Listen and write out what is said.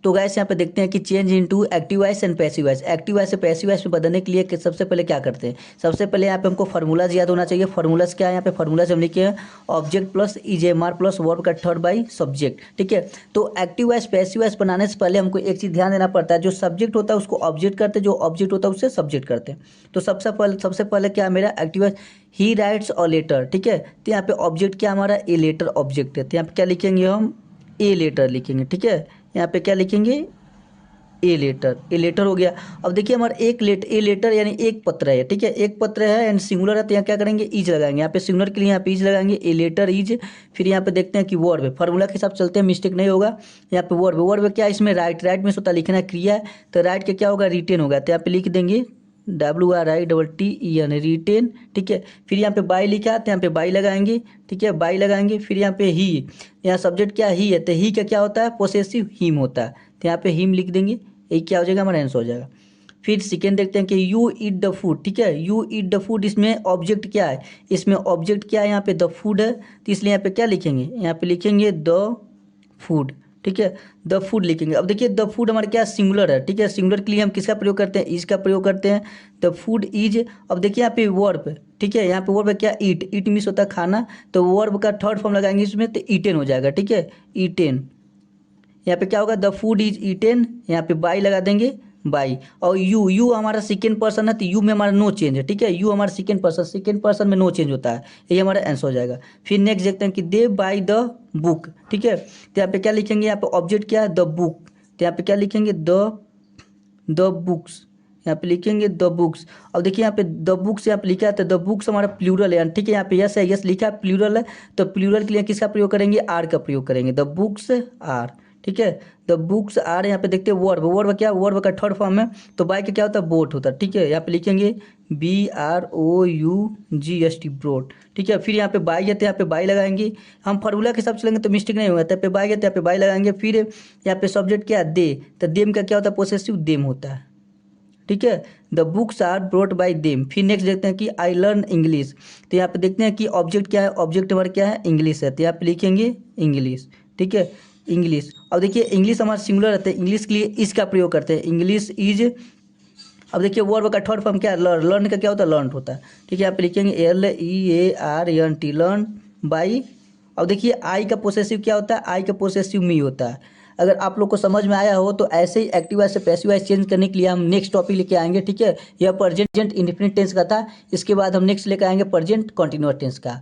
तो गैस यहाँ पे देखते हैं कि change into active voice and passive voice. Active voice से पैसिव वॉइस में बदलने के लिए सबसे पहले क्या करते हैं, सबसे पहले यहाँ पे हमको फार्मूलाज याद होना चाहिए। फार्मूलाज क्या है, यहाँ पे फार्मूलाज हम लिखे हैं ऑब्जेक्ट प्लस ईजेएमआर प्लस वर्ब का थर्ड बाई सब्जेक्ट। ठीक है, तो एक्टिव वॉइस पैसिव वॉइस बनाने से पहले हमको एक चीज़ ध्यान देना पड़ता है, जो सब्जेक्ट होता है उसको ऑब्जेक्ट करते हैं, जो ऑब्जेक्ट होता है उससे सब्जेक्ट करते हैं। तो सबसे पहले क्या है मेरा active voice, he writes a letter. ठीक है, तो यहाँ पे ऑब्जेक्ट क्या हमारा ए लेटर ऑब्जेक्ट है, तो यहाँ पे क्या लिखेंगे हम ए लेटर लिखेंगे। ठीक है, यहाँ पे क्या लिखेंगे ए लेटर हो गया। अब देखिए हमारा ए लेटर यानी एक पत्र है। ठीक है, एक पत्र है एंड सिंगुलर है, तो यहाँ क्या करेंगे इज लगाएंगे। यहाँ पे सिंगुलर के लिए यहाँ पे इज लगाएंगे, ए लेटर इज। फिर यहाँ पे देखते हैं कि वर्ब है, फार्मूला के हिसाब से चलते हैं, मिस्टेक नहीं होगा। यहाँ पे वर्ब क्या इसमें राइट में सोता लिखना क्रिया है, तो राइट के क्या होगा रिटेन होगा, तो यहाँ पे लिख देंगे WRITTEN रिटेन। ठीक है, फिर यहाँ पे बाई लिखा तो यहाँ पे बाई लगाएंगे। ठीक है, बाई लगाएंगे। फिर यहाँ पे ही, यहाँ सब्जेक्ट क्या ही है, तो ही का क्या होता है पोसेसिव हिम होता है, तो यहाँ पे हिम लिख देंगे। ये क्या हो जाएगा हमारा आंसर हो जाएगा। फिर सेकेंड देखते हैं कि यू ईट द फूड। ठीक है, यू ईट द फूड, इसमें ऑब्जेक्ट क्या है, इसमें ऑब्जेक्ट क्या है यहाँ पे द फूड है, तो इसलिए यहाँ पे क्या लिखेंगे, यहाँ पे लिखेंगे द फूड। ठीक है, द फूड लिखेंगे। अब देखिए द फूड हमारा क्या सिंगुलर है। ठीक है, सिंगुलर के लिए हम किसका प्रयोग करते हैं, इज का प्रयोग करते हैं, द फूड इज। अब देखिए यहाँ पे वर्ब, ठीक है, यहाँ पे वर्ब क्या ईट मीन्स होता है खाना, तो वर्ब का थर्ड फॉर्म लगाएंगे इसमें, तो ईटेन हो जाएगा। ठीक है, ईटेन। यहाँ पे क्या होगा द फूड इज ईटेन, यहाँ पे बाई लगा देंगे बाई। और यू हमारा सेकेंड पर्सन है, तो यू में हमारा नो चेंज है। ठीक है, यू हमारा सेकेंड पर्सन में नो चेंज होता है, ये हमारा आंसर हो जाएगा। फिर नेक्स्ट देखते हैं कि दे बाई द बुक। ठीक है, तो यहाँ पे क्या लिखेंगे, यहाँ पे ऑब्जेक्ट क्या है द बुक, तो यहाँ पे क्या लिखेंगे द बुक्स, यहाँ पे लिखेंगे द बुक्स। अब देखिए यहाँ पे द बुक्स यहाँ पे लिखा है, तो द बुक्स हमारा प्लूरल है। ठीक है, यहाँ पे यस है, यस लिखा है प्लूरल है, तो प्लूरल के लिए किसका प्रयोग करेंगे आर का प्रयोग करेंगे, द बुक्स आर। ठीक है, द बुक्स आर। यहाँ पे देखते हैं वर्ब क्या, वर्ब का थर्ड फॉर्म है, तो बाई का क्या होता है बोट होता है। ठीक है, यहाँ पे लिखेंगे BROUGST ब्रोट। ठीक है, फिर यहाँ पे बाई है, तो यहाँ पे बाई लगाएंगे। हम फार्मूला के हिसाब से चलेंगे तो मिस्टेक नहीं होगा, तो यहाँ पे बाई है तो यहाँ पे बाई लगाएंगे। फिर यहाँ पे सब्जेक्ट क्या है दे, तो देम का क्या होता है पोसेसिव देम होता है। ठीक है, the books are brought by them. फिर नेक्स्ट देखते हैं कि आई लर्न इंग्लिश, तो यहाँ पे देखते हैं कि ऑब्जेक्ट क्या है, ऑब्जेक्ट हमारा क्या है इंग्लिश है, तो यहाँ पे लिखेंगे इंग्लिश। ठीक है, इंग्लिश। अब देखिए इंग्लिश हमारा सिंगुलर रहता है, इंग्लिश के लिए इसका प्रयोग करते हैं, इंग्लिश इज। अब देखिए वर्ब का थर्ड फॉर्म क्या है लर्न का क्या होता है लर्न होता है। ठीक है, यहाँ पे लिखेंगे LEARNT लर्न बाई। अब देखिए आई का पोसेसिव क्या होता है, आई का पोसेसिव मी होता है। अगर आप लोग को समझ में आया हो तो ऐसे ही एक्टिव वॉइस से पैसिव वॉइस चेंज करने के लिए हम नेक्स्ट टॉपिक लेके आएंगे। ठीक है, यह प्रेजेंट इंडेफिनिट टेंस का था, इसके बाद हम नेक्स्ट लेके आएंगे प्रेजेंट कंटिन्यूअस टेंस का।